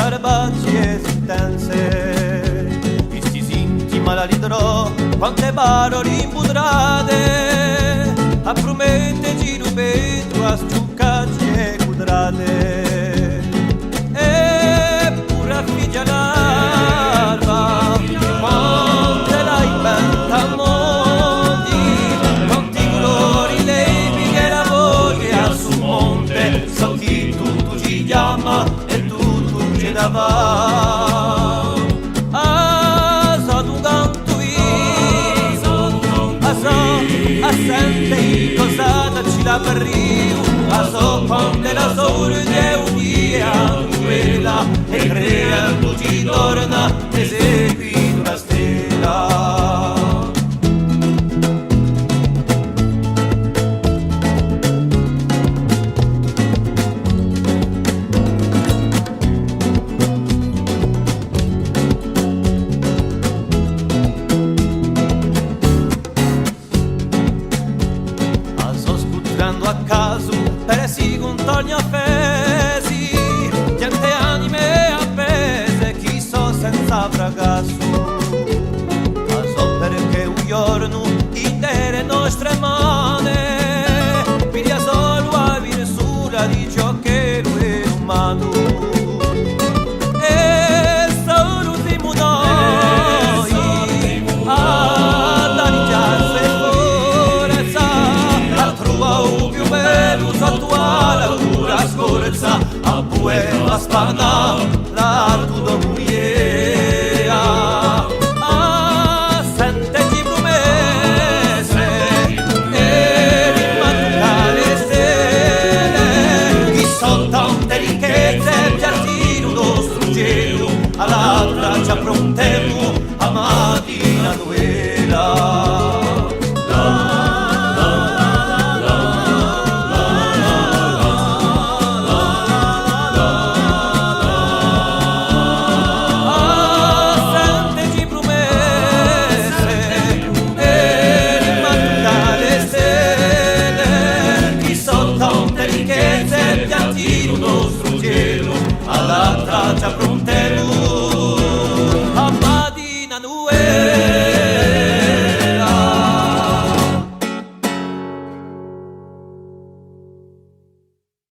scarabaggi esistenze. Questi sinti malalidrò, quante parole impudrate, a promette giro petro, a stuccacci e cudrate. Eppure a figlia l'alba, quante la inventa mondi, quanti colori lei che la voglia su monte, so chi tu ci chiama e tu ci dava. So tu canto io, a sente cosa ci la parrio, so quando la sorte è un'ia quella e creando ci torna esegui una stella. A caso, per si con togna fe